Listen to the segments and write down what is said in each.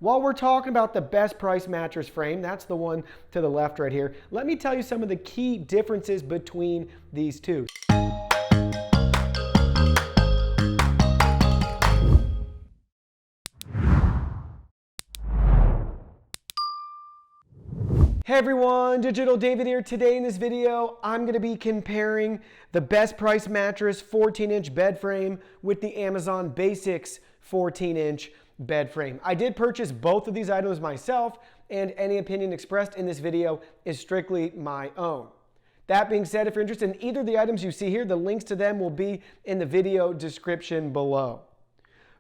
while we're talking about the best price mattress frame, that's the one to the left right here, let me tell you some of the key differences between these two. Hey everyone, Digital David here. Today in this video, I'm going to be comparing the best price mattress 14-inch bed frame with the Amazon Basics 14-inch bed frame. I did purchase both of these items myself, and any opinion expressed in this video is strictly my own. That being said, if you're interested in either of the items you see here, the links to them will be in the video description below.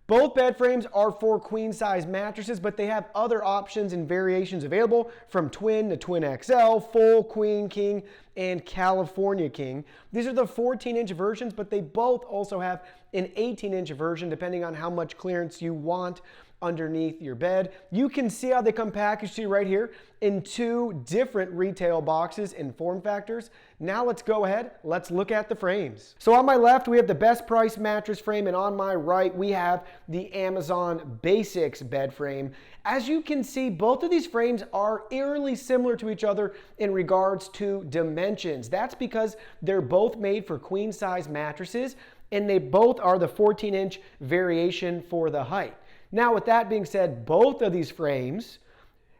Both bed frames are for queen size mattresses, but they have other options and variations available, from twin to twin XL, full, queen, king, and California king. These are the 14-inch versions, but they both also have an 18-inch version depending on how much clearance you want underneath your bed. You can see how they come packaged to you right here in two different retail boxes and form factors. Now let's go ahead, let's look at the frames. So on my left, we have the best price mattress frame, and on my right, we have the Amazon Basics bed frame. As you can see, both of these frames are eerily similar to each other in regards to dimensions. That's because they're both made for queen size mattresses, and they both are the 14-inch variation for the height. Now, with that being said, both of these frames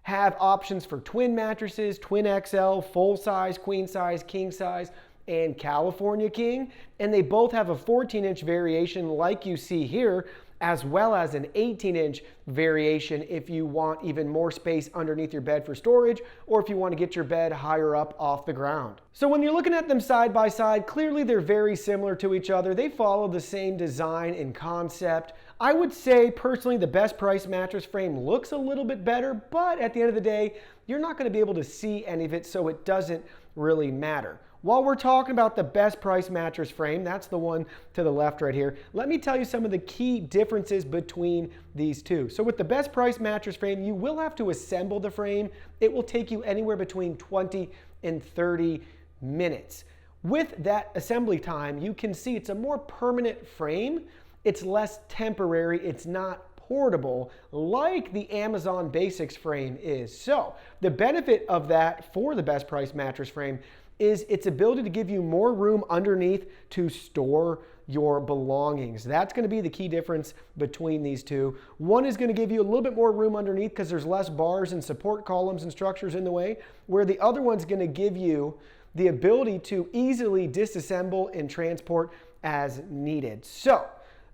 have options for twin mattresses, twin XL, full size, queen size, king size, and California king. And they both have a 14-inch variation like you see here, as well as an 18-inch variation if you want even more space underneath your bed for storage, or if you want to get your bed higher up off the ground. So when you're looking at them side by side, clearly they're very similar to each other. They follow the same design and concept. I would say personally the best price mattress frame looks a little bit better, but at the end of the day, you're not going to be able to see any of it, so it doesn't really matter. While we're talking about the best price mattress frame, that's the one to the left right here, let me tell you some of the key differences between these two. So with the best price mattress frame, you will have to assemble the frame. It will take you anywhere between 20 and 30 minutes. With that assembly time, you can see it's a more permanent frame. It's less temporary. It's not portable like the Amazon Basics frame is. So the benefit of that for the best price mattress frame is its ability to give you more room underneath to store your belongings. That's going to be the key difference between these two. One is going to give you a little bit more room underneath because there's less bars and support columns and structures in the way, where the other one's going to give you the ability to easily disassemble and transport as needed. So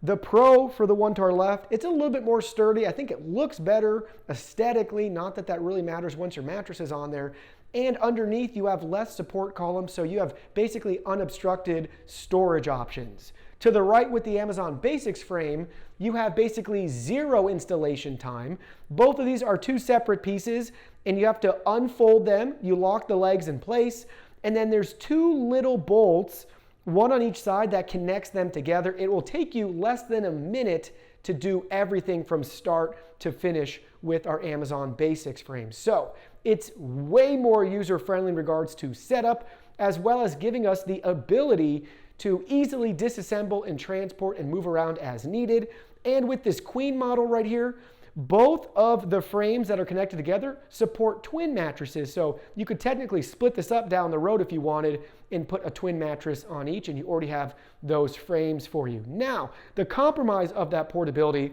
the Pro for the one to our left, it's a little bit more sturdy. I think it looks better aesthetically, not that that really matters once your mattress is on there. And underneath you have less support columns, so you have basically unobstructed storage options. To the right with the Amazon Basics frame, you have basically zero installation time. Both of these are two separate pieces, and you have to unfold them. You lock the legs in place, and then there's two little bolts, one on each side, that connects them together. It will take you less than a minute to do everything from start to finish with our Amazon Basics frame. So it's way more user-friendly in regards to setup, as well as giving us the ability to easily disassemble and transport and move around as needed. And with this queen model right here, both of the frames that are connected together support twin mattresses. So you could technically split this up down the road if you wanted and put a twin mattress on each, and you already have those frames for you. Now, the compromise of that portability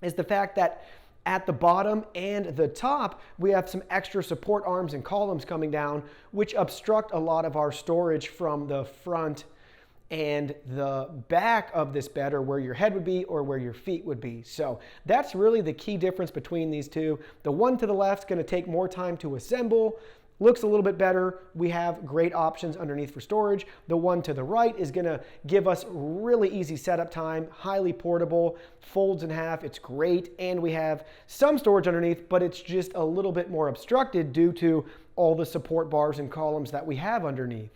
is the fact that at the bottom and the top, we have some extra support arms and columns coming down, which obstruct a lot of our storage from the front and the back of this bed, or where your head would be or where your feet would be. So that's really the key difference between these two. The one to the left is going to take more time to assemble, looks a little bit better. We have great options underneath for storage. The one to the right is going to give us really easy setup time, highly portable, folds in half. It's great. And we have some storage underneath, but it's just a little bit more obstructed due to all the support bars and columns that we have underneath.